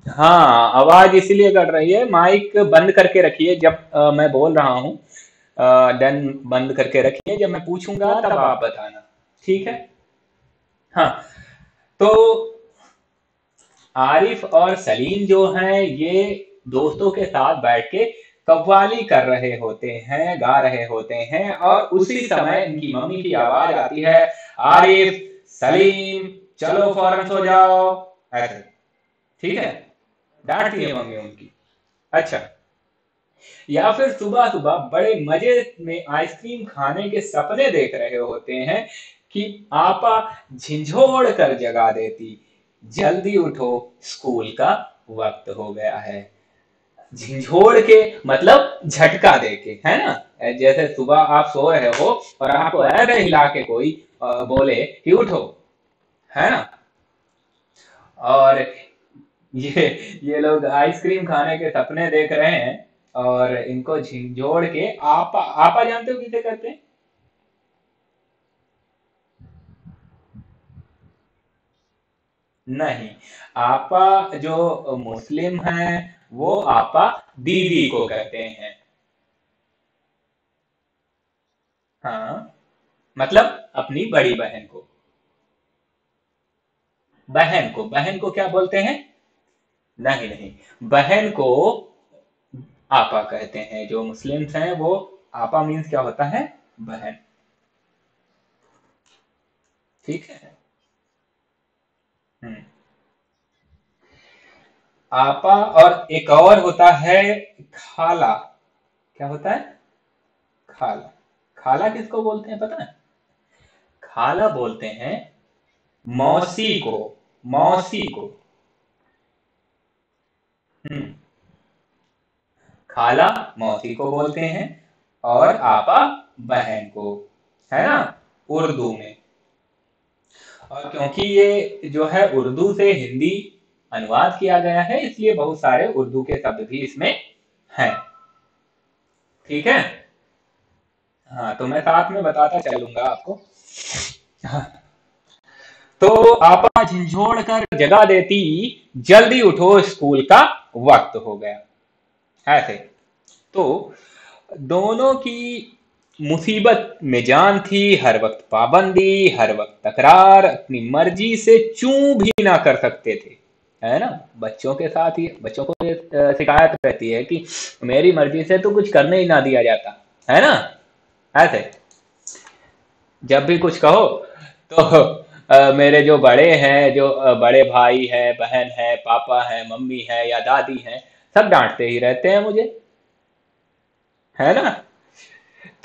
हाँ, आवाज इसलिए कट रही है, माइक बंद करके रखिए जब मैं बोल रहा हूँ। देन बंद करके रखिए, जब मैं पूछूंगा तब आप बताना। ठीक है। हाँ। तो आरिफ और सलीम जो हैं, ये दोस्तों के साथ बैठ के कव्वाली कर रहे होते हैं, गा रहे होते हैं, और उसी समय इनकी मम्मी की आवाज आती है, आरिफ, सलीम, चलो फौरन सो जाओ, ऐसे। ठीक है। डांटती है मम्मी उनकी। अच्छा। या फिर सुबह सुबह बड़े मजे में आइसक्रीम खाने के सपने देख रहे होते हैं कि आपा झिंझोड़ कर जगा देती, जल्दी उठो, स्कूल का वक्त हो गया है। झिंझोड़ के मतलब झटका दे के, है ना। जैसे सुबह आप सो रहे हो और आपको ऐसे हिला के कोई बोले कि उठो, है ना। और ये लोग आइसक्रीम खाने के सपने देख रहे हैं, और इनको झिंझोड़ के आपा, आपा जानते हो किसे कहते हैं? नहीं। आपा जो मुस्लिम हैं, वो आपा दीदी को कहते हैं। हाँ, मतलब अपनी बड़ी बहन को। बहन को क्या बोलते हैं? नहीं नहीं, बहन को आपा कहते हैं। जो मुस्लिम्स हैं वो, आपा मीन्स क्या होता है? बहन। ठीक है। हम्म। आपा, और एक और होता है खाला। क्या होता है? खाला। खाला किसको बोलते हैं पता है? खाला बोलते हैं मौसी को। मौसी को। हम्म। खाला मौसी को बोलते हैं, और आपा बहन को, है ना, उर्दू में। और क्योंकि ये जो है उर्दू से हिंदी अनुवाद किया गया है, इसलिए बहुत सारे उर्दू के शब्द भी इसमें हैं। ठीक है। हाँ, तो मैं साथ में बताता चलूंगा आपको। हाँ, तो आपा झिंझोड़ कर जगा देती, जल्दी उठो, स्कूल का वक्त हो गया, ऐसे। तो दोनों की मुसीबत में जान थी, हर वक्त पाबंदी, हर वक्त तकरार, अपनी मर्जी से चूं भी ना कर सकते थे, है ना। बच्चों के साथ ही बच्चों को ये शिकायत रहती है कि मेरी मर्जी से तो कुछ करने ही ना दिया जाता, है ना, ऐसे। जब भी कुछ कहो तो मेरे जो बड़े हैं, जो बड़े भाई है, बहन है, पापा है, मम्मी है या दादी है, सब डांटते ही रहते हैं मुझे, है ना।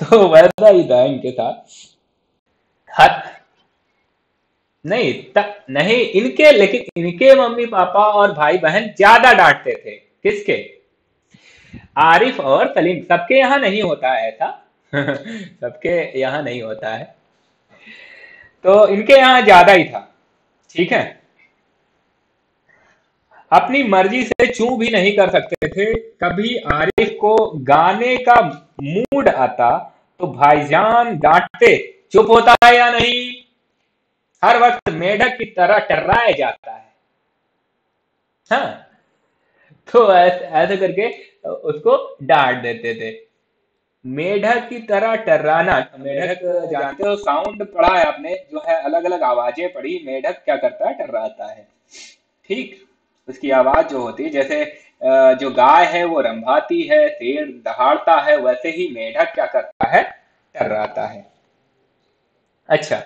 तो वैसा ही था इनके साथ। हर नहीं नहीं, इनके, लेकिन इनके मम्मी पापा और भाई बहन ज्यादा डांटते थे। किसके? आरिफ और सलीम। सबके यहाँ नहीं होता है ऐसा। सबके यहाँ नहीं होता है। तो इनके यहाँ ज्यादा ही था। ठीक है। अपनी मर्जी से चूं भी नहीं कर सकते थे। कभी आरिफ को गाने का मूड आता तो भाईजान डांटते, चुप होता है या नहीं, हर वक्त मेढक की तरह टर्राया जाता है। हाँ। तो ऐसे ऐसे करके उसको डांट देते थे। मेढक की तरह टर्राना, मेढक जानते हो, साउंड पढ़ा है आपने, जो है अलग अलग आवाजें पढ़ी, मेढक क्या करता है? टर्राता है। ठीक। उसकी आवाज जो होती है, जैसे जो गाय है वो रंभाती है, शेर दहाड़ता है, वैसे ही मेढक क्या करता है? टर्राता है। अच्छा।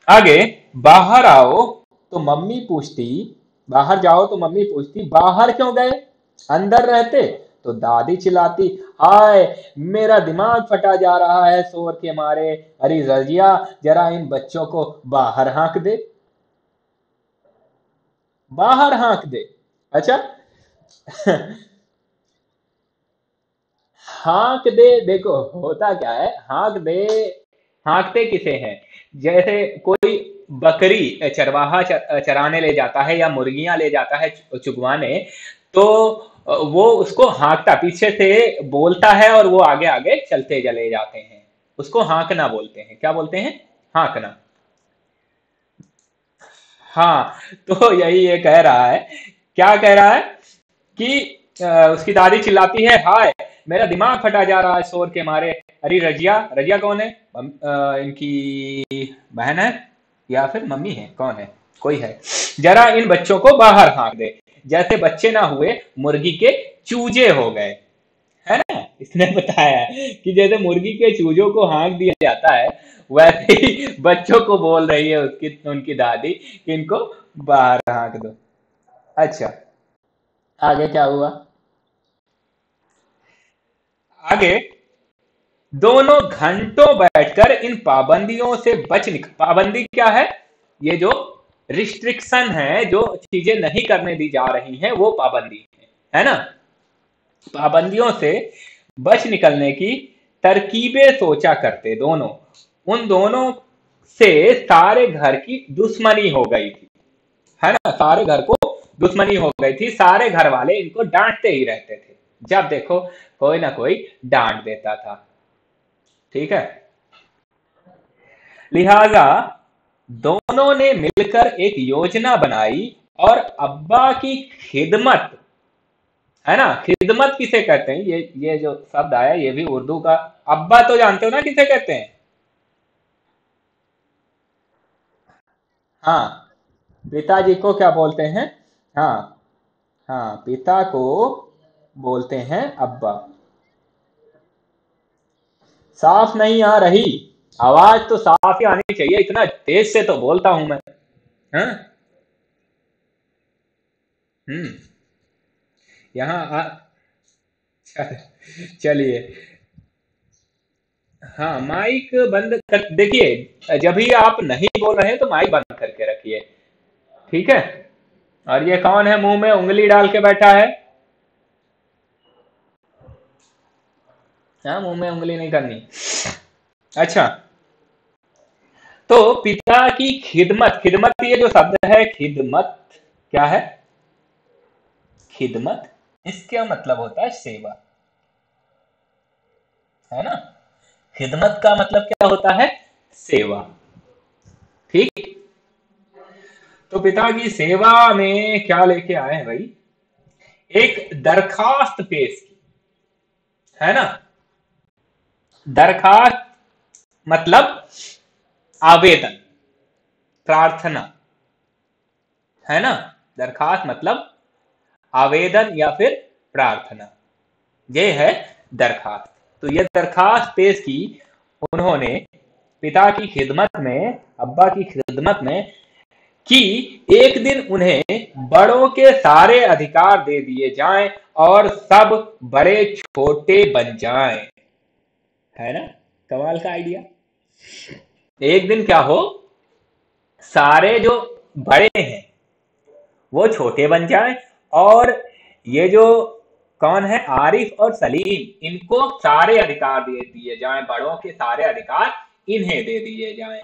आगे, बाहर आओ तो मम्मी पूछती, बाहर जाओ तो मम्मी पूछती बाहर क्यों गए, अंदर रहते। तो दादी चिल्लाती, हाय, मेरा दिमाग फटा जा रहा है शोर के मारे, अरे रजिया, जरा इन बच्चों को बाहर हाँक दे, बाहर हाँक दे। अच्छा। हाँक दे, देखो होता क्या है, हाँक दे, हाँकते किसे हैं? जैसे कोई बकरी चरवाहा चराने ले जाता है, या मुर्गियां ले जाता है चुगवाने, तो वो उसको हाँकता, पीछे से बोलता है, और वो आगे आगे चलते चले जाते हैं। उसको हाँकना बोलते हैं। क्या बोलते हैं? हाँकना। हाँ। तो यही ये कह रहा है क्या कह रहा है कि उसकी दादी चिल्लाती है, हाय मेरा दिमाग फटा जा रहा है शोर के मारे। अरे रजिया, रजिया कौन है? इनकी बहन है या फिर मम्मी है, कौन है? कोई है। जरा इन बच्चों को बाहर हाँक दे, जैसे बच्चे ना हुए मुर्गी के चूजे हो गए। है ना? इसने बताया कि जैसे मुर्गी के चूजों को हाँक दिया जाता है, वैसे ही बच्चों को बोल रही है उसकी उनकी दादी कि इनको बाहर हाँक दो। अच्छा, आगे क्या हुआ? आगे दोनों घंटों बैठकर इन पाबंदियों से पाबंदी क्या है? ये जो रिस्ट्रिक्शन है, जो चीजें नहीं करने दी जा रही हैं, वो पाबंदी है ना? पाबंदियों से बच निकलने की तरकीबें सोचा करते दोनों। उन दोनों से सारे घर की दुश्मनी हो गई थी। है ना? सारे घर को दुश्मनी हो गई थी, सारे घर वाले इनको डांटते ही रहते थे। जब देखो कोई ना कोई डांट देता था। ठीक है? लिहाजा दोनों ने मिलकर एक योजना बनाई और अब्बा की खिदमत, है ना? खिदमत किसे कहते हैं? ये जो शब्द आया ये भी उर्दू का। अब्बा तो जानते हो ना किसे कहते हैं? हाँ, पिताजी को क्या बोलते हैं? हाँ, हाँ, पिता को बोलते हैं अब्बा। साफ नहीं आ रही? आवाज तो साफ ही आनी चाहिए, इतना तेज से तो बोलता हूं मैं। हाँ। हम्म। यहाँ चलिए। हाँ, माइक बंद कर देखिए, जब भी आप नहीं बोल रहे हैं तो माइक बंद करके रखिए। ठीक है? और ये कौन है मुंह में उंगली डाल के बैठा है? हाँ, मुंह में उंगली नहीं करनी। अच्छा, तो पिता की खिदमत, खिदमत ये जो शब्द है खिदमत, क्या है? खिदमत, इसका मतलब होता है सेवा। है ना? खिदमत का मतलब क्या होता है? सेवा। ठीक। तो पिता की सेवा में क्या लेके आए हैं भाई? एक दरखास्त पेश की। है ना? दरखास्त मतलब आवेदन, प्रार्थना। है ना? दरखास्त मतलब आवेदन या फिर प्रार्थना, ये है दरखास्त। तो ये दरखास्त पेश की उन्होंने पिता की खिदमत में, अब्बा की खिदमत में, कि एक दिन उन्हें बड़ों के सारे अधिकार दे दिए जाएं और सब बड़े छोटे बन जाएं। है ना? कमाल का आइडिया। एक दिन क्या हो, सारे जो बड़े हैं वो छोटे बन जाएं, और ये जो कौन है, आरिफ और सलीम, इनको सारे अधिकार दे दिए जाएं, बड़ों के सारे अधिकार इन्हें दे दिए जाएं।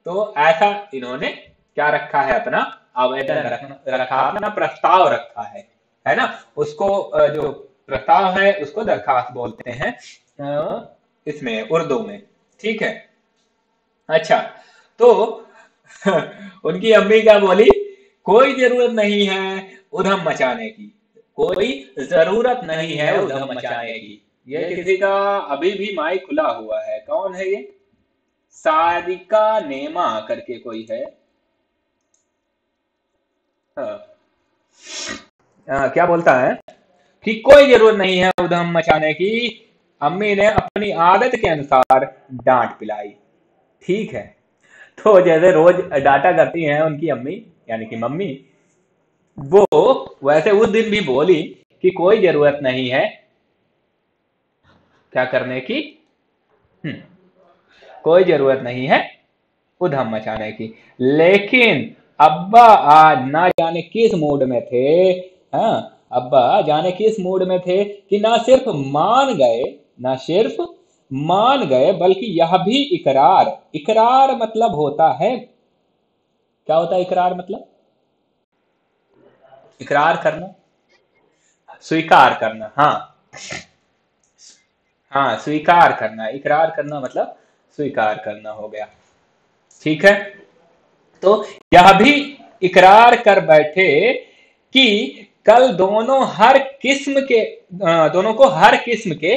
तो ऐसा इन्होंने क्या रखा है? अपना आवेदन रखा, अपना प्रस्ताव रखा है ना? उसको जो प्रस्ताव है उसको दरखास्त बोलते हैं इसमें उर्दू में। ठीक है? अच्छा, तो उनकी अम्मी क्या बोली? कोई जरूरत नहीं है उधम मचाने की, कोई जरूरत नहीं है उधम मचाने की। ये किसी का अभी भी माइक खुला हुआ है, कौन है ये? सारिका नेमा करके कोई है। हाँ। क्या बोलता है कि कोई जरूरत नहीं है उधम मचाने की, अम्मी ने अपनी आदत के अनुसार डांट पिलाई। ठीक है? तो जैसे रोज डांटा करती हैं उनकी अम्मी, यानी कि मम्मी, वो वैसे उस दिन भी बोली कि कोई जरूरत नहीं है क्या करने की? हम्म, कोई जरूरत नहीं है उधम मचाने की। लेकिन अब्बा आज ना जाने किस मूड में थे। हाँ, अब्बा जाने किस मूड में थे कि ना सिर्फ मान गए, ना सिर्फ मान गए, बल्कि यह भी इकरार, इकरार मतलब होता है, क्या होता है इकरार मतलब? इकरार करना, स्वीकार करना। हाँ, हाँ, स्वीकार करना, इकरार करना मतलब स्वीकार करना हो गया। ठीक है? तो यह भी इकरार कर बैठे कि कल दोनों को हर किस्म के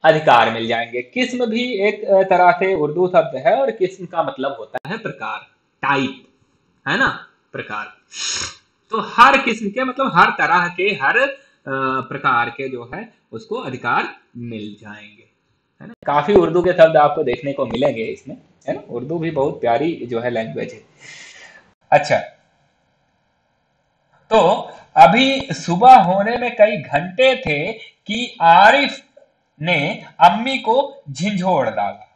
अधिकार मिल जाएंगे। किस्म भी एक तरह से उर्दू शब्द है, और किस्म का मतलब होता है प्रकार, टाइप, है ना, प्रकार। तो हर किस्म के मतलब हर तरह के, हर प्रकार के जो है उसको अधिकार मिल जाएंगे, है ना। काफी उर्दू के शब्द आपको देखने को मिलेंगे इसमें, है ना। उर्दू भी बहुत प्यारी जो है लैंग्वेज है। अच्छा, तो अभी सुबह होने में कई घंटे थे कि आरिफ ने अम्मी को झिंझोड़ डाला।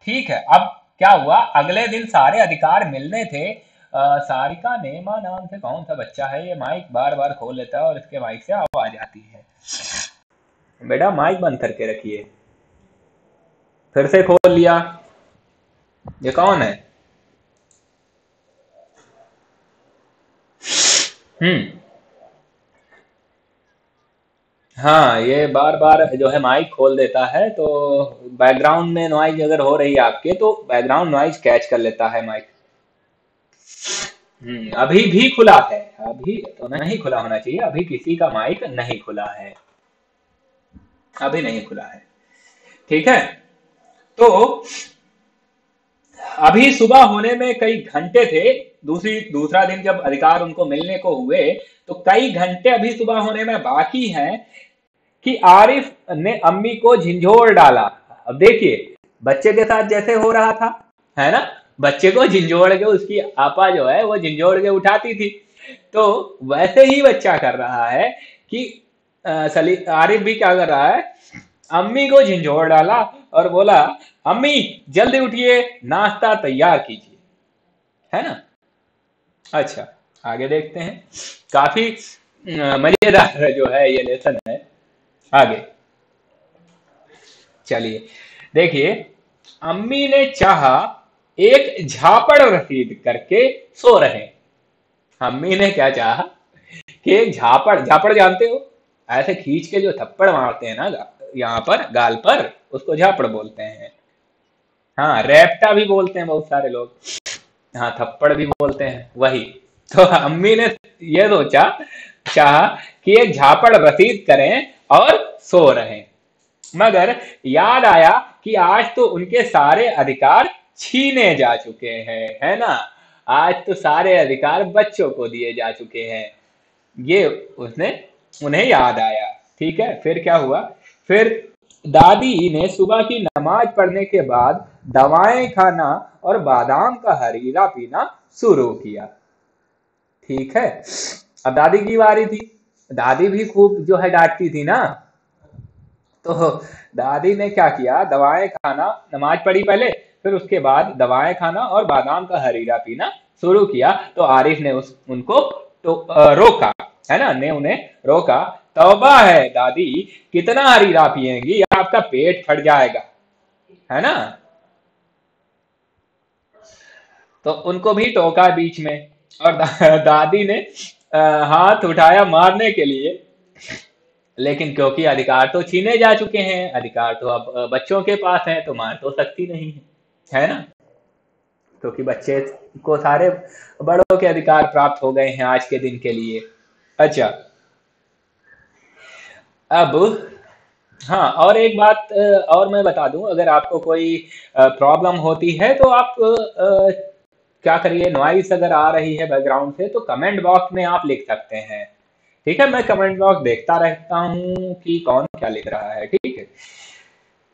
ठीक है, अब क्या हुआ, अगले दिन सारे अधिकार मिलने थे। सारिका नेमा नाम से कौन सा बच्चा है, ये माइक बार बार खोल लेता है और इसके माइक से आवाज आती है। बेटा माइक बंद करके रखिए। फिर से खोल लिया। ये कौन है? हम्म। हाँ, ये बार बार जो है माइक खोल देता है, तो बैकग्राउंड में नॉइज अगर हो रही है आपके, तो बैकग्राउंड नॉइज कैच कर लेता है माइक। अभी भी खुला है। अभी तो नहीं खुला होना चाहिए, अभी किसी का माइक नहीं खुला है, अभी नहीं खुला है। ठीक है, तो अभी सुबह होने में कई घंटे थे। दूसरा दिन जब अधिकार उनको मिलने को हुए, तो कई घंटे अभी सुबह होने में बाकी हैं कि आरिफ ने अम्मी को झिंझोर डाला। अब देखिए, बच्चे के साथ जैसे हो रहा था, है ना, बच्चे को झिंझोड़ के उसकी आपा जो है वो झिंझोड़ के उठाती थी, तो वैसे ही बच्चा कर रहा है कि सली आरिफ भी क्या कर रहा है, अम्मी को झिंझोड़ डाला और बोला, अम्मी जल्दी उठिए, नाश्ता तैयार कीजिए, है ना। अच्छा, आगे देखते हैं। काफी मजेदार जो है ये लेसन है। आगे चलिए, देखिए, अम्मी ने चाहा एक झापड़ रसीद करके सो रहे। अम्मी ने क्या चाहा कि एक झापड़, झापड़ जानते हो, ऐसे खींच के जो थप्पड़ मारते हैं ना यहाँ पर गाल पर, उसको झापड़ बोलते हैं। हाँ, रैप्टा भी बोलते हैं बहुत सारे लोग। हाँ, थप्पड़ भी बोलते हैं, वही। तो अम्मी ने ये सोचा, चाहा कि एक झापड़ रसीद करें और सो रहे, मगर याद आया कि आज तो उनके सारे अधिकार छीने जा चुके हैं, है ना। आज तो सारे अधिकार बच्चों को दिए जा चुके हैं, ये उसने उन्हें याद आया। ठीक है, फिर क्या हुआ, फिर दादी ने सुबह की नमाज पढ़ने के बाद दवाएं खाना और बादाम का हरीरा पीना शुरू किया। ठीक है, अब दादी की बारी थी। दादी भी खूब जो है डांटती थी ना, तो दादी ने क्या किया, दवाएं खाना, नमाज पढ़ी पहले, फिर उसके बाद दवाएं खाना और बादाम का हरीरा पीना शुरू किया। तो आरिफ ने उनको तो रोका, है ना, ने उन्हें रोका। तौबा है दादी, कितना हरीरा पिएंगी, आपका पेट फट जाएगा, है ना। तो उनको भी टोका बीच में, और दादी ने हाथ उठाया मारने के लिए, लेकिन क्योंकि अधिकार तो छीने जा चुके हैं, अधिकार तो अब बच्चों के पास है, तो मार तो सकती नहीं है ना, क्योंकि बच्चे को सारे बड़ों के अधिकार प्राप्त हो गए हैं आज के दिन के लिए। अच्छा, अब हाँ, और एक बात और मैं बता दूं, अगर आपको कोई प्रॉब्लम होती है तो आप क्या करिए, नॉइस अगर आ रही है बैकग्राउंड से, तो कमेंट बॉक्स में आप लिख सकते हैं। ठीक है, मैं कमेंट बॉक्स देखता रहता हूँ कि कौन क्या लिख रहा है। ठीक है,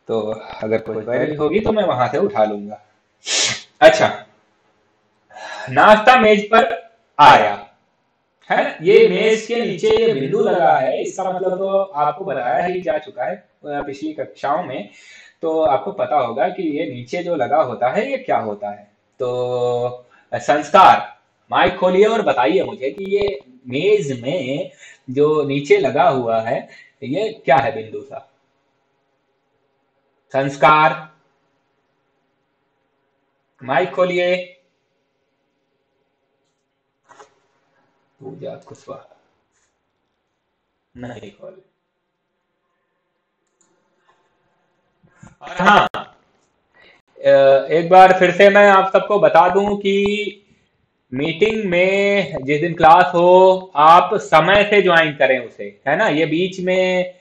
तो अगर कोई क्वेरी होगी तो मैं वहां से उठा लूंगा। अच्छा, नाश्ता मेज पर आया, है ना। ये मेज के नीचे ये बिंदु लगा है, इसका मतलब तो आपको बताया ही जा चुका है पिछली कक्षाओं में, तो आपको पता होगा कि ये नीचे जो लगा होता है ये क्या होता है। तो संस्कार, माइक खोलिए और बताइए मुझे कि ये मेज में जो नीचे लगा हुआ है ये क्या है बिंदु सा। संस्कार, माइक खोलिए। पूजा कुशवाहा नहीं खोले। और हाँ, एक बार फिर से मैं आप सबको बता दूं कि मीटिंग में जिस दिन क्लास हो आप समय से ज्वाइन करें उसे, है ना। ये बीच में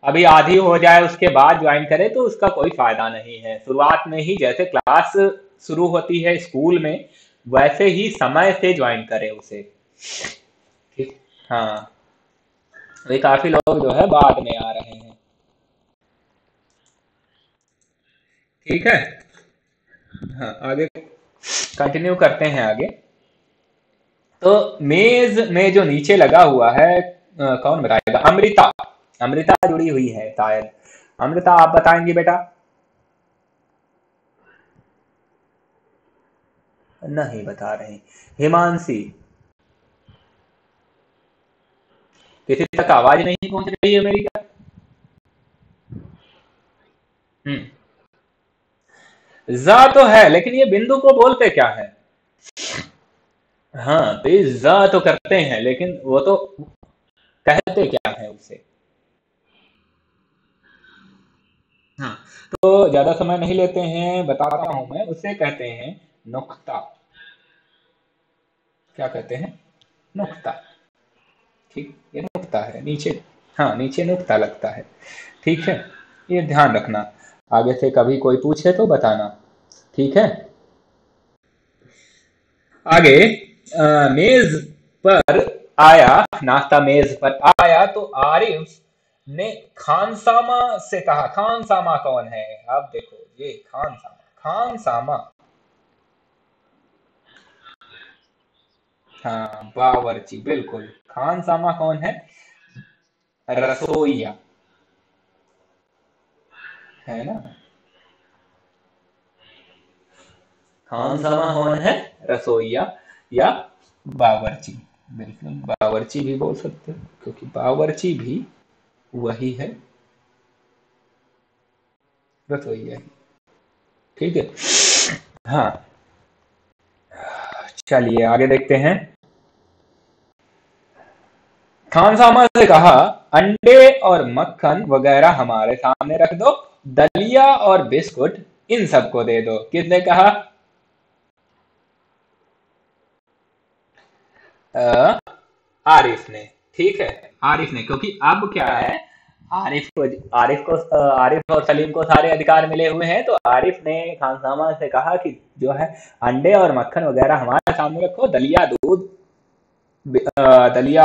अभी आधी हो जाए उसके बाद ज्वाइन करें तो उसका कोई फायदा नहीं है। शुरुआत में ही जैसे क्लास शुरू होती है स्कूल में वैसे ही समय से ज्वाइन करें उसे। ठीक। हाँ, अभी काफी लोग जो है बाद में आ रहे हैं। ठीक है। हाँ, आगे कंटिन्यू करते हैं आगे। तो मेज में जो नीचे लगा हुआ है कौन बताएगा? अमृता। अमृता जुड़ी हुई है शायद। अमृता आप बताएंगी बेटा? नहीं बता रही। हिमांशी। किसी तक आवाज नहीं पहुंच रही है मेरी क्या? हम्म। जा तो है लेकिन ये बिंदु को बोलते क्या है? हाँ, तो ये जा तो करते हैं लेकिन वो तो कहते क्या है उसे? हाँ, तो ज्यादा समय नहीं लेते हैं, बताता हूं मैं। उसे कहते हैं नुक्ता। क्या कहते हैं? नुक्ता। ठीक, ये नुक्ता है नीचे। हाँ, नीचे नुक्ता लगता है। ठीक है, ये ध्यान रखना। आगे से कभी कोई पूछे तो बताना। ठीक है। आगे मेज पर आया, नाश्ता मेज पर आया तो आरिफ ने खानसामा से कहा। खानसामा कौन है? अब देखो, ये खानसामा। खानसामा। हाँ, बावर्ची, बिल्कुल। खानसामा कौन है? रसोईया, है ना। खानसामा कौन है? रसोईया या बावर्ची। बिल्कुल, बावर्ची भी बोल सकते हो क्योंकि बावर्ची भी वही है, रसोईया ही। ठीक है। हाँ, चलिए आगे देखते हैं। खानसामा से कहा, अंडे और मक्खन वगैरह हमारे सामने रख दो, दलिया और बिस्कुट इन सबको दे दो। किसने कहा? अ, आरिफ ने। ठीक है, आरिफ ने, क्योंकि अब क्या है, आरिफ और सलीम को सारे अधिकार मिले हुए हैं तो आरिफ ने खानसामा से कहा कि जो है अंडे और मक्खन वगैरह हमारे सामने रखो, दलिया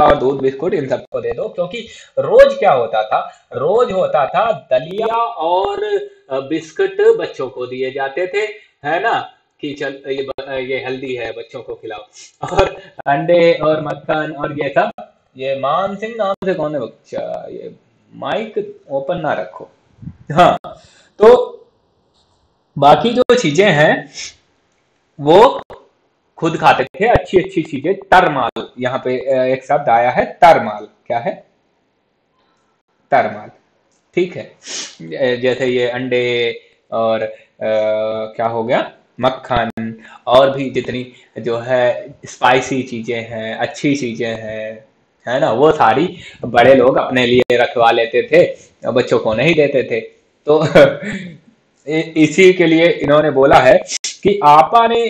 और दूध बिस्कुट इन सबको दे दो। क्योंकि रोज क्या होता था? रोज होता था दलिया और बिस्कुट बच्चों को दिए जाते थे, है ना। कि चल ये हेल्दी है, बच्चों को खिलाओ। और अंडे और मक्खन और ये सब। ये मान सिंह नाम से कौन है बच्चा? ये माइक ओपन ना रखो। हाँ, तो बाकी जो चीजें हैं वो खुद खाते थे, अच्छी अच्छी चीजें। तरमाल, यहाँ पे एक शब्द आया है तरमाल। क्या है? तरमाल। ठीक है। जैसे ये अंडे और क्या हो गया, मक्खन, और भी जितनी जो है स्पाइसी चीजें हैं, अच्छी चीजें हैं, है ना, वो सारी बड़े लोग अपने लिए रखवा लेते थे, बच्चों को नहीं देते थे। तो इसी के लिए इन्होंने बोला है कि आपा ने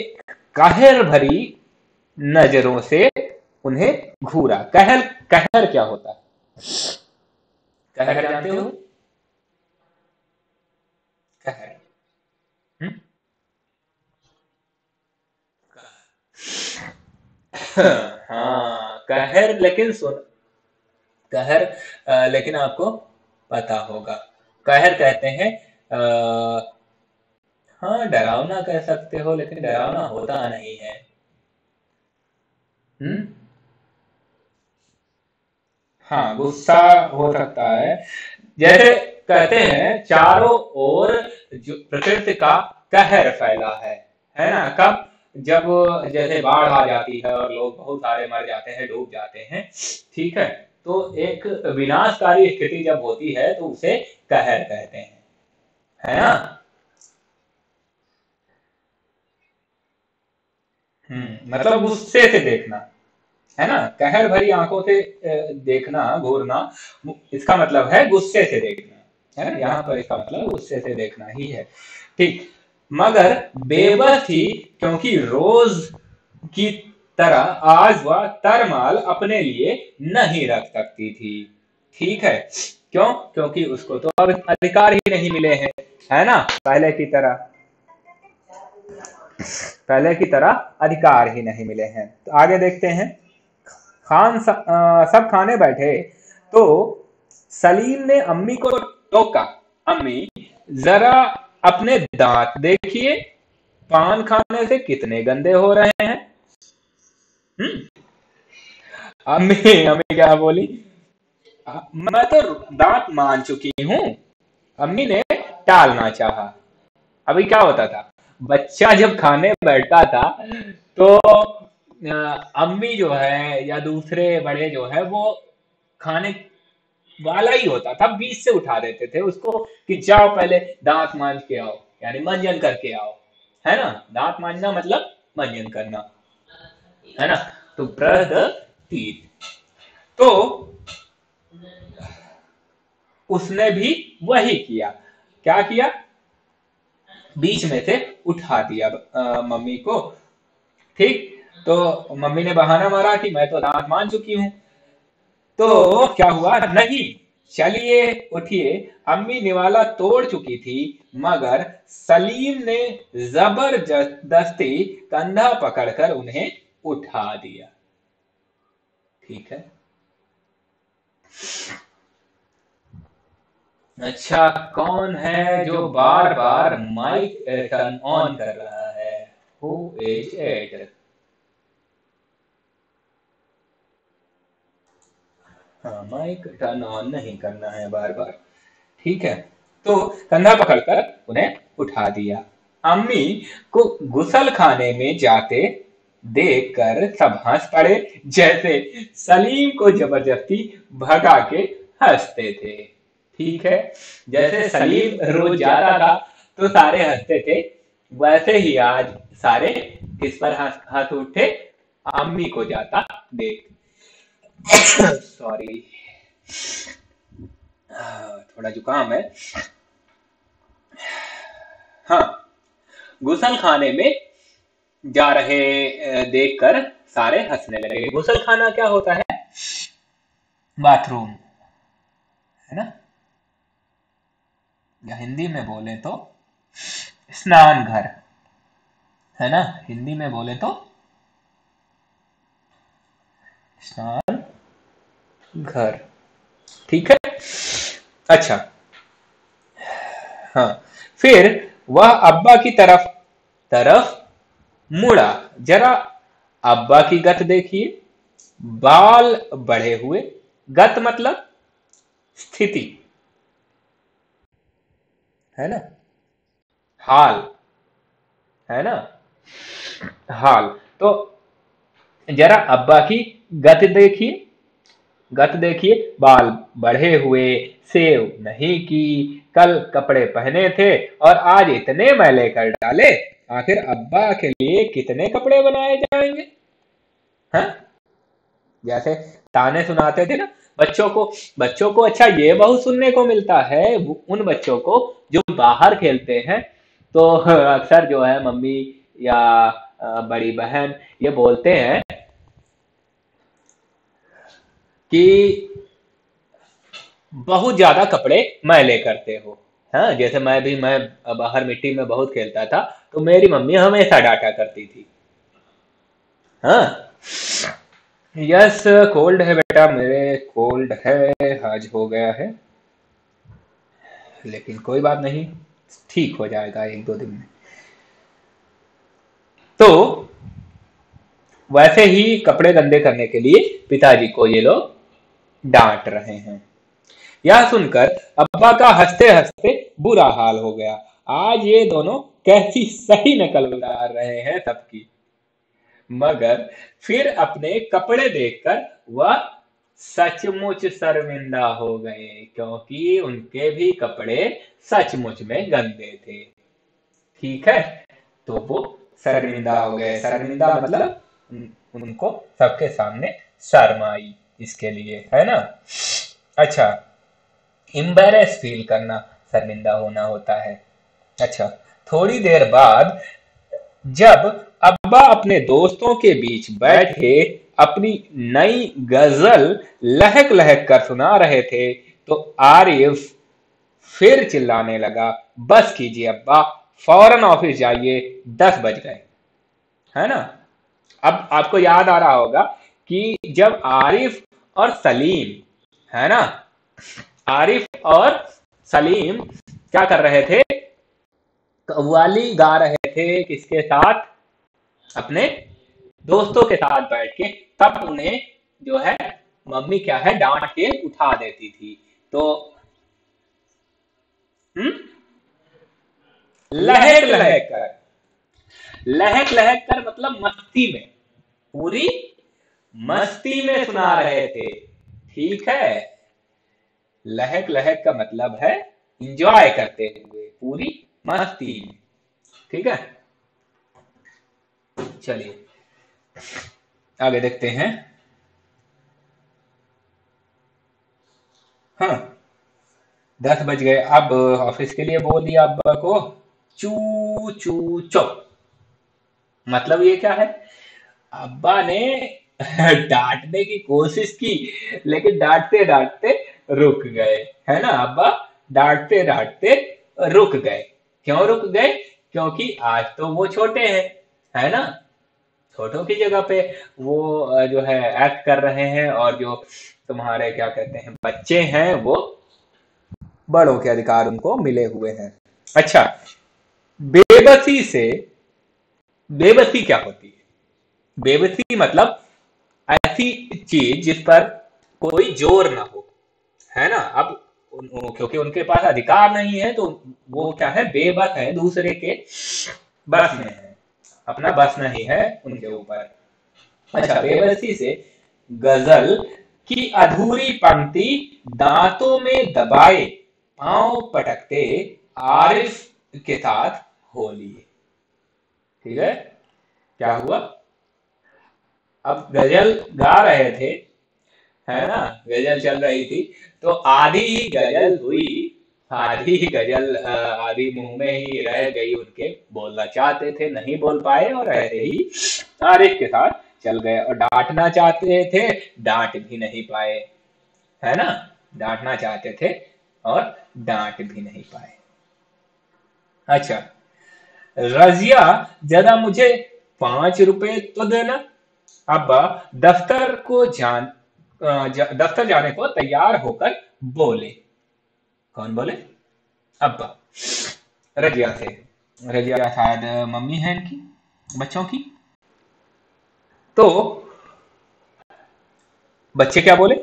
कहर भरी नजरों से उन्हें घूरा। कहर, कहर क्या होता है? कहर जानते हो? कहर। हम्म? हाँ, कहर, लेकिन सुन, कहर लेकिन आपको पता होगा। कहर कहते हैं हाँ, डरावना कह सकते हो लेकिन डरावना होता नहीं है। हम्म। हाँ, गुस्सा हो सकता है। जैसे कहते हैं चारों ओर जो प्रकृति का कहर फैला है ना। कब? जब जैसे बाढ़ आ जाती है और लोग बहुत सारे मर जाते हैं, डूब जाते हैं। ठीक है, तो एक विनाशकारी स्थिति जब होती है तो उसे कहर कहते हैं, है ना। मतलब गुस्से से देखना, है ना। कहर भरी आंखों से देखना, घूरना, इसका मतलब है गुस्से से देखना, है ना। यहाँ पर इसका मतलब गुस्से से देखना ही है। ठीक। मगर बेबस थी क्योंकि रोज की तरह आज वह तरमाल अपने लिए नहीं रख सकती थी। ठीक है, क्यों? क्योंकि उसको तो अब अधिकार ही नहीं मिले हैं, है ना? पहले की तरह अधिकार ही नहीं मिले हैं। तो आगे देखते हैं। सब खाने बैठे तो सलीम ने अम्मी को टोका, अम्मी जरा अपने दांत देखिए, पान खाने से कितने गंदे हो रहे हैं। अम्मी अम्मी क्या बोली? मैं तो दांत मान चुकी हूँ। अम्मी ने टालना चाहा। अभी क्या होता था, बच्चा जब खाने बैठता था तो अम्मी जो है या दूसरे बड़े जो है वो खाने वाला ही होता था, बीच से उठा देते थे उसको कि जाओ पहले दांत मांज के आओ, यानी मंजन करके आओ, है ना? दांत मांजना मतलब मंजन करना, है ना? तो ब्रश द टीथ। तो उसने भी वही किया। क्या किया? बीच में से उठा दिया मम्मी को। ठीक, तो मम्मी ने बहाना मारा कि मैं तो दांत मान चुकी हूं। तो क्या हुआ? नहीं, चलिए उठिए। अम्मी निवाला तोड़ चुकी थी, मगर सलीम ने जबरदस्ती कंधा पकड़कर उन्हें उठा दिया। ठीक है। अच्छा, कौन है जो बार बार माइक टर्न ऑन कर रहा है? Who is it? हाँ, माइक टर्न ऑन नहीं करना है बार बार। ठीक है, तो कंधा पकड़कर उन्हें उठा दिया। अम्मी को गुसल खाने में जाते देखकर सब हंस पड़े, जैसे सलीम को जबरदस्ती भगा के हंसते थे। ठीक है, जैसे सलीम रोज जाता था तो सारे हंसते थे, वैसे ही आज सारे किस पर हंस उठे? अम्मी को जाता देख। सॉरी, थोड़ा जुकाम है। हाँ, गुसल खाने में जा रहे देखकर सारे हंसने लगे। गुसल खाना क्या होता है? बाथरूम, है ना? या हिंदी में बोले तो स्नान घर, है ना? हिंदी में बोले तो स्नान घर। ठीक है, अच्छा। हाँ, फिर वह अब्बा की तरफ तरफ मुड़ा। जरा अब्बा की गत देखिए, बाल बढ़े हुए। गत मतलब स्थिति, है ना? हाल, है ना? हाल। तो जरा अब्बा की गत देखिए, गत देखिए, बाल बढ़े हुए, सेव नहीं की, कल कपड़े पहने थे और आज इतने मैले कर डाले। आखिर अब्बा के लिए कितने कपड़े बनाए जाएंगे? हाँ, जैसे ताने सुनाते थे ना बच्चों को। अच्छा, ये बहुत सुनने को मिलता है उन बच्चों को जो बाहर खेलते हैं, तो अक्सर जो है मम्मी या बड़ी बहन ये बोलते हैं कि बहुत ज्यादा कपड़े मैले करते हो। हाँ, जैसे मैं बाहर मिट्टी में बहुत खेलता था, तो मेरी मम्मी हमेशा डांटा करती थी। हाँ, यस, कोल्ड है बेटा, मेरे कोल्ड है, आज हो गया है, लेकिन कोई बात नहीं, ठीक हो जाएगा एक दो दिन में। तो वैसे ही कपड़े गंदे करने के लिए पिताजी को ये लोग डांट रहे हैं। यह सुनकर अब्बा का हंसते हंसते बुरा हाल हो गया। आज ये दोनों कैसी सही नकल उतार रहे हैं सबकी। मगर फिर अपने कपड़े देखकर वह सचमुच शर्मिंदा हो गए, क्योंकि उनके भी कपड़े सचमुच में गंदे थे। ठीक है, तो वो शर्मिंदा हो गए। शर्मिंदा मतलब उनको सबके सामने शर्म आई, इसके लिए, है ना? अच्छा, एम्बेरेस फील करना शर्मिंदा होना होता है। अच्छा, थोड़ी देर बाद जब अब्बा अपने दोस्तों के बीच बैठे अपनी नई गजल लहक लहक कर सुना रहे थे तो आरिफ फिर चिल्लाने लगा, बस कीजिए अब्बा, फौरन ऑफिस जाइए, 10 बज गए। है ना? अब आपको याद आ रहा होगा कि जब आरिफ और सलीम, है ना, आरिफ और सलीम क्या कर रहे थे? कव्वाली गा रहे थे किसके साथ? अपने दोस्तों के साथ बैठ के। तब उन्हें जो है मम्मी क्या है डांट के उठा देती थी। तो लहक लहक कर, लहक लहक कर मतलब मस्ती में, पूरी मस्ती में सुना रहे थे। ठीक है? लहक लहक का मतलब है इंजॉय करते हुए, पूरी मस्ती में। ठीक है, चलिए आगे देखते हैं। हाँ, 10 बज गए। अब ऑफिस के लिए बोल दिया अब्बा को, चू चू चो। मतलब ये क्या है? अब्बा ने डांटने की कोशिश की, लेकिन डांटते डांटते रुक गए। है ना? अब्बा डांटते डांटते रुक गए। क्यों रुक गए? क्योंकि आज तो वो छोटे हैं, है ना? छोटों की जगह पे वो जो है एक्ट कर रहे हैं, और जो तुम्हारे क्या कहते हैं बच्चे हैं, वो बड़ों के अधिकार उनको मिले हुए हैं। अच्छा, बेबसी से, बेबसी क्या होती है? बेबसी मतलब ऐसी चीज जिस पर कोई जोर ना हो। है ना? अब क्योंकि उनके पास अधिकार नहीं है, तो वो क्या है? बेबस है, दूसरे के बस में है, अपना बस नहीं है उनके ऊपर। अच्छा, बेबसी से गजल की अधूरी पंक्ति दांतों में दबाए पांव पटकते आरिफ के साथ हो लिए। ठीक है? क्या हुआ? अब गजल गा रहे थे, है ना, गजल चल रही थी, तो आधी ही गजल हुई, आधी ही गजल आधी मुंह में ही रह गई उनके। बोलना चाहते थे, नहीं बोल पाए, और ऐसे ही तारीफ के साथ चल गए। और डांटना चाहते थे, डांट भी नहीं पाए। है ना? डांटना चाहते थे और डांट भी नहीं पाए। अच्छा, रजिया, जरा मुझे 5 रुपए तो देना। अब्बा दफ्तर को दफ्तर जाने को तैयार होकर बोले। कौन बोले? अब्बा रजिया से। रजिया शायद मम्मी है इनकी, बच्चों की। तो बच्चे क्या बोले?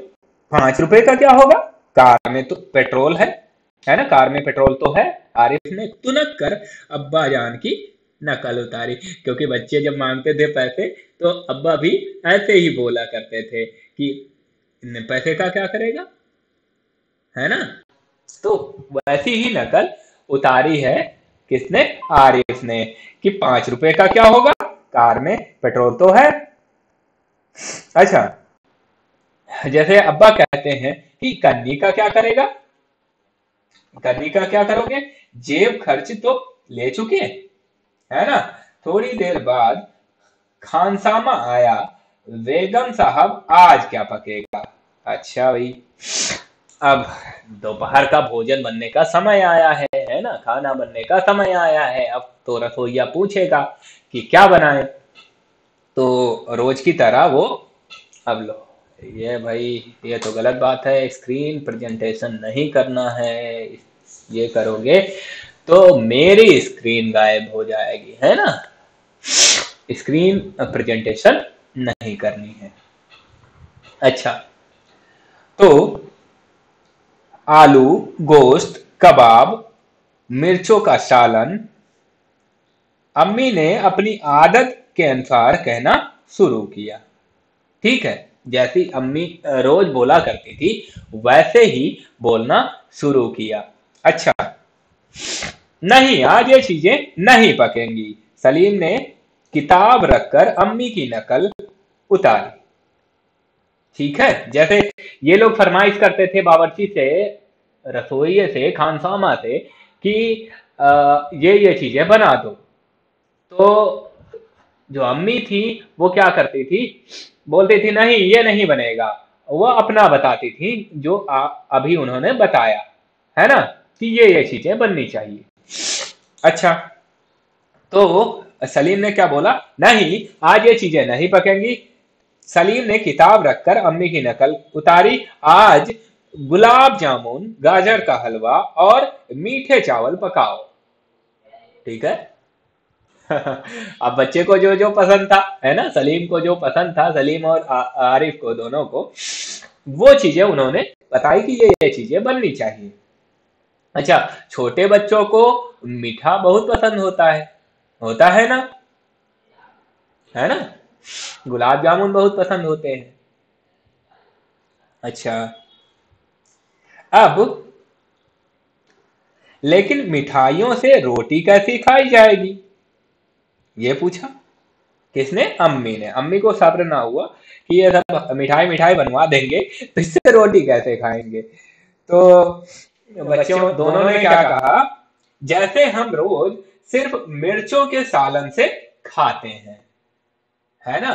5 रुपए का क्या होगा, कार में तो पेट्रोल है ना, कार में पेट्रोल तो है। आरिफ ने तुनक कर अब्बा जान की नकल उतारी, क्योंकि बच्चे जब मांगते थे पैसे तो अब्बा भी ऐसे ही बोला करते थे कि पैसे का क्या करेगा, है ना? तो वैसी ही नकल उतारी है किसने? आरिफ ने, कि 5 रुपए का क्या होगा, कार में पेट्रोल तो है। अच्छा, जैसे अब्बा कहते हैं कि कन्नी का क्या करेगा, कन्नी का क्या करोगे, जेब खर्च तो ले चुके, है ना? थोड़ी देर बाद खानसामा आया, बेगम साहब आज क्या पकेगा। अच्छा भाई, अब दोपहर का भोजन बनने का समय आया है ना, खाना बनने का समय आया है। अब तो रसोईया पूछेगा कि क्या बनाए, तो रोज की तरह वो, अब लो ये भाई, ये तो गलत बात है, स्क्रीन प्रेजेंटेशन नहीं करना है, ये करोगे तो मेरी स्क्रीन गायब हो जाएगी, है ना? स्क्रीन प्रेजेंटेशन नहीं करनी है। अच्छा, तो आलू, गोश्त, कबाब, मिर्चों का सालन, अम्मी ने अपनी आदत के अनुसार कहना शुरू किया। ठीक है, जैसी अम्मी रोज बोला करती थी वैसे ही बोलना शुरू किया। अच्छा, नहीं, आज ये चीजें नहीं पकेंगी। सलीम ने किताब रखकर अम्मी की नकल उतारी। ठीक है, जैसे ये लोग फरमाइश करते थे बावर्ची से, रसोइये से, खानसामा से कि ये चीजें बना दो, तो जो अम्मी थी वो क्या करती थी, बोलती थी नहीं ये नहीं बनेगा, वो अपना बताती थी जो अभी उन्होंने बताया, है ना, कि ये चीजें बननी चाहिए। अच्छा, तो सलीम ने क्या बोला, नहीं आज ये चीजें नहीं पकेंगी। सलीम ने किताब रखकर अम्मी की नकल उतारी, आज गुलाब जामुन, गाजर का हलवा और मीठे चावल पकाओ। ठीक है। अब बच्चे को जो जो पसंद था, है ना, सलीम को जो पसंद था, सलीम और आरिफ को, दोनों को वो चीजें उन्होंने बताई कि ये चीजें बननी चाहिए। अच्छा, छोटे बच्चों को मीठा बहुत पसंद होता है ना, है ना, गुलाब जामुन बहुत पसंद होते हैं। अच्छा, अब लेकिन मिठाइयों से रोटी कैसी खाई जाएगी, ये पूछा। किसने, अम्मी ने। अम्मी को सब्र ना हुआ कि ये सब मिठाई मिठाई बनवा देंगे तो इससे रोटी कैसे खाएंगे। तो बच्चों दोनों ने क्या कहा, जैसे हम रोज सिर्फ मिर्चों के सालन से खाते हैं, है ना,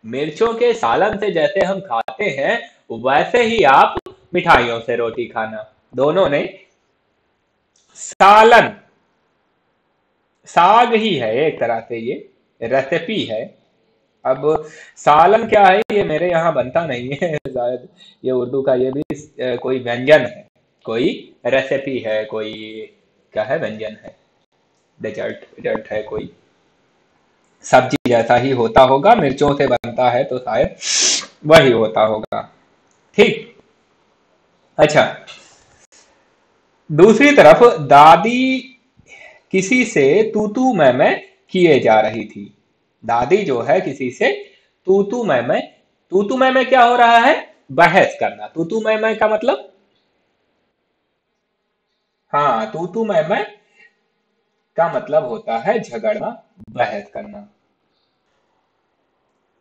मिर्चों के सालन से जैसे हम खाते हैं वैसे ही आप मिठाइयों से रोटी खाना। दोनों ने सालन, साग ही है एक तरह से, ये रेसिपी है। अब सालन क्या है, ये मेरे यहाँ बनता नहीं है शायद, ये उर्दू का ये भी कोई व्यंजन है, कोई रेसिपी है, कोई क्या है, व्यंजन है, डेजर्ट डेजर्ट है, कोई सब्जी जैसा ही होता होगा, मिर्चों से बनता है तो शायद वही होता होगा। ठीक। अच्छा, दूसरी तरफ दादी किसी से तू तू मैं किए जा रही थी। दादी जो है किसी से तू तू मैं, तू तू मैं क्या हो रहा है, बहस करना। तू तू मैं का मतलब, हाँ, तू तू मैं का मतलब होता है झगड़ना, बहस करना।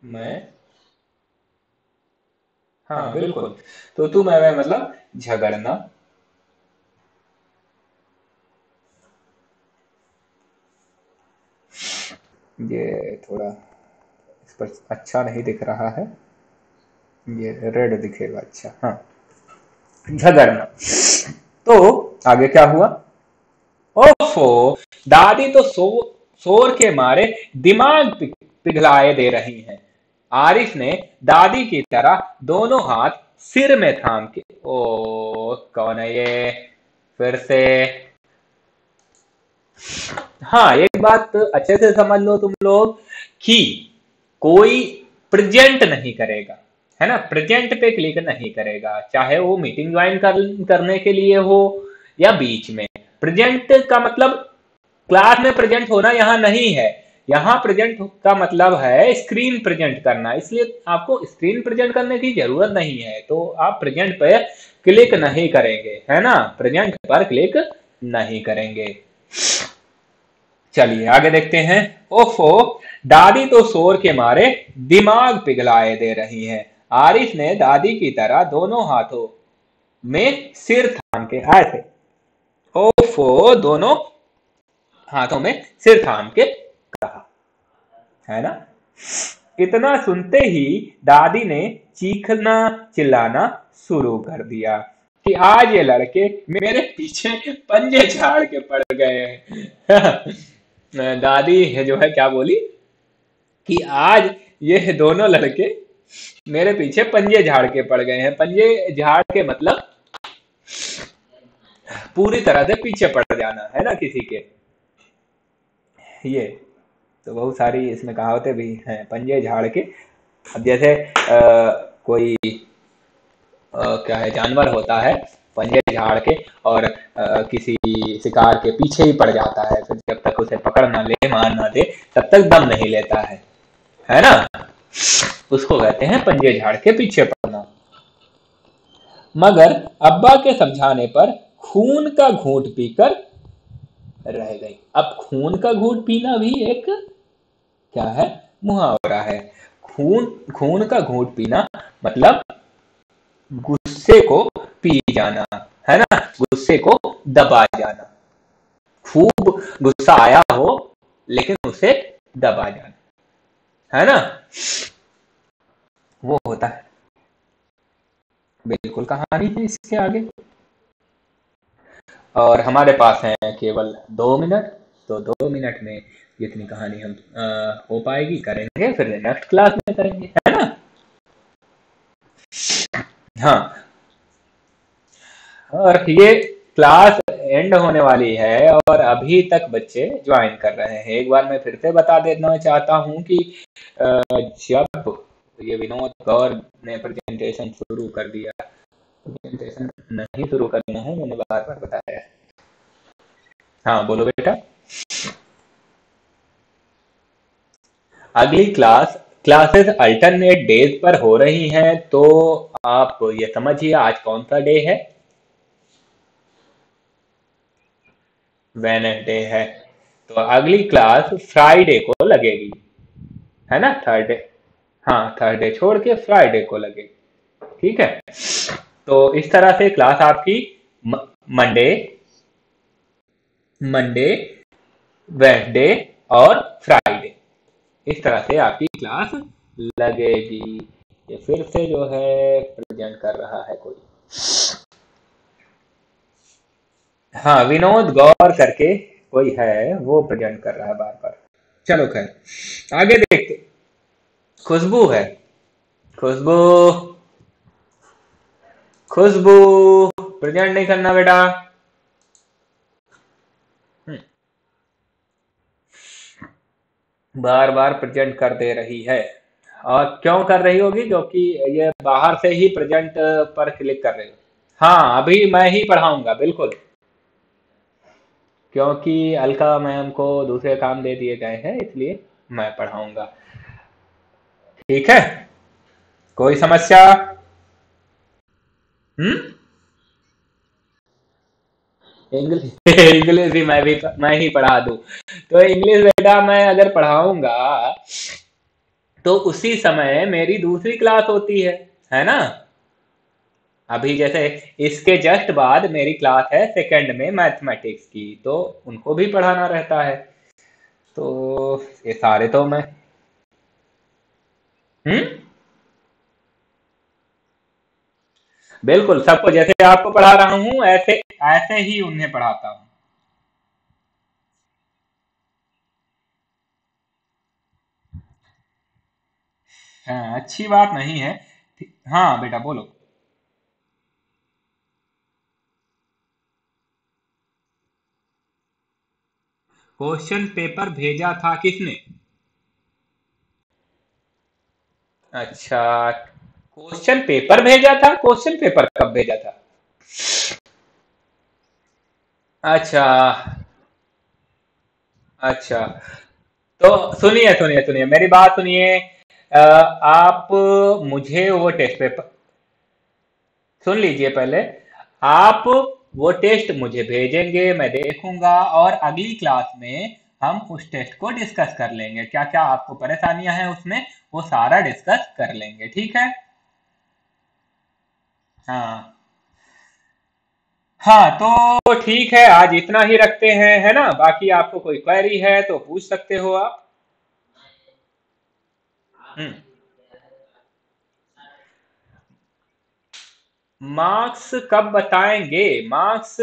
मैं, हाँ बिल्कुल, तो तू मैं मतलब झगड़ना। ये थोड़ा इस पर अच्छा नहीं दिख रहा है, ये रेड दिखेगा, अच्छा हाँ, झगड़ना। तो आगे क्या हुआ, ओफो, दादी तो शोर के मारे दिमाग पिघलाए दे रही हैं। आरिफ ने दादी की तरह दोनों हाथ सिर में थाम के, ओ कौन है ये, फिर से। हाँ, एक बात अच्छे से समझ लो तुम लोग कि कोई प्रेजेंट नहीं करेगा, है ना, प्रेजेंट पे क्लिक नहीं करेगा, चाहे वो मीटिंग ज्वाइन करने के लिए हो या बीच में। प्रेजेंट का मतलब क्लास में प्रेजेंट होना यहाँ नहीं है, यहाँ प्रेजेंट का मतलब है स्क्रीन प्रेजेंट करना, इसलिए आपको स्क्रीन प्रेजेंट करने की जरूरत नहीं है, तो आप प्रेजेंट पे क्लिक नहीं करेंगे, है ना, प्रेजेंट पर क्लिक नहीं करेंगे। चलिए आगे देखते हैं। ओफो, दादी तो शोर के मारे दिमाग पिघलाए दे रही हैं। आरिफ ने दादी की तरह दोनों हाथों में सिर थाम के आए थे। ओफो, दोनों हाथों में सिर थाम के कहा, है ना। इतना सुनते ही दादी ने चीखना चिल्लाना शुरू कर दिया कि आज ये लड़के मेरे पीछे पंजे झाड़ के पड़ गए हैं। दादी जो है क्या बोली कि आज ये दोनों लड़के मेरे पीछे पंजे झाड़ के पड़ गए हैं। पंजे झाड़ के मतलब पूरी तरह से पीछे पड़ जाना, है ना, किसी के। ये तो बहुत सारी इसमें कहावतें भी हैं, पंजे झाड़ के। अब जैसे कोई क्या है, जानवर होता है, पंजे झाड़ के और किसी शिकार के पीछे ही पड़ जाता है, फिर जब तक उसे पकड़ ना ले, मार ना दे, तब तक दम नहीं लेता है ना, उसको कहते हैं पंजे झाड़ के पीछे पड़ना। मगर अब्बा के समझाने पर खून का घूंट पीकर रह गई। अब खून का घूंट पीना भी एक क्या है, मुहावरा है। खून खून का घूंट पीना मतलब गुस्से को पी जाना, है ना, गुस्से को दबा जाना। खूब गुस्सा आया हो लेकिन उसे दबा जाना। है ना, वो होता है। बिल्कुल कहानी है इसके आगे। और हमारे पास है केवल 2 मिनट, तो 2 मिनट में जितनी कहानी हम हो पाएगी करेंगे, फिर नेक्स्ट क्लास में करेंगे, है ना। हाँ, और ये क्लास एंड होने वाली है और अभी तक बच्चे ज्वाइन कर रहे हैं। एक बार मैं फिर से बता देना चाहता हूँ कि जब ये विनोद गौर ने प्रेजेंटेशन शुरू कर दिया, प्रेजेंटेशन नहीं शुरू करना है, मैंने बार बार बताया है। हाँ बोलो बेटा। अगली क्लासेस अल्टरनेट डेज पर हो रही हैं, तो आप ये समझिए आज कौन सा डे है। वेनसडे है, तो अगली क्लास फ्राइडे को लगेगी, है ना, थर्सडे। हाँ, थर्सडे छोड़ के फ्राइडे को लगेगी, ठीक है। तो इस तरह से क्लास आपकी मंडे, मंडे, वेडनेसडे और फ्राइडे, इस तरह से आपकी क्लास लगेगी। ये फिर से जो है प्रेजेंट कर रहा है कोई। हाँ, विनोद गौर करके कोई है, वो प्रेजेंट कर रहा है बार बार। चलो खैर, आगे देखते। खुशबू है, खुशबू, खुशबू, प्रेजेंट नहीं करना बेटा। बार बार प्रेजेंट कर दे रही है, और क्यों कर रही होगी, क्योंकि ये बाहर से ही प्रेजेंट पर क्लिक कर रही है। हाँ, अभी मैं ही पढ़ाऊंगा बिल्कुल, क्योंकि अलका मैम को दूसरे काम दे दिए गए हैं, इसलिए मैं पढ़ाऊंगा। ठीक है, कोई समस्या? हम्म। इंग्लिश इंग्लिश भी मैं ही पढ़ा दूं, तो इंग्लिश बेटा मैं अगर पढ़ाऊंगा तो उसी समय मेरी दूसरी क्लास होती है ना। अभी जैसे इसके जस्ट बाद मेरी क्लास है सेकंड में मैथमेटिक्स की, तो उनको भी पढ़ाना रहता है। तो ये सारे तो मैं, हम्म, बिल्कुल सबको जैसे आपको पढ़ा रहा हूँ ऐसे ऐसे ही उन्हें पढ़ाता हूँ। हाँ, अच्छी बात नहीं है। हाँ बेटा बोलो। क्वेश्चन पेपर भेजा था किसने? अच्छा, क्वेश्चन पेपर भेजा था, क्वेश्चन पेपर कब भेजा था? अच्छा, अच्छा, तो सुनिए सुनिए सुनिए, मेरी बात सुनिए। आप मुझे वो टेस्ट पेपर सुन लीजिए पहले। आप वो टेस्ट मुझे भेजेंगे, मैं देखूंगा, और अगली क्लास में हम उस टेस्ट को डिस्कस कर लेंगे। क्या क्या आपको परेशानियां हैं उसमें, वो सारा डिस्कस कर लेंगे, ठीक है। हाँ, हाँ, तो ठीक है, आज इतना ही रखते हैं, है ना। बाकी आपको कोई क्वेरी है तो पूछ सकते हो आप। हम्म। मार्क्स कब बताएंगे? मार्क्स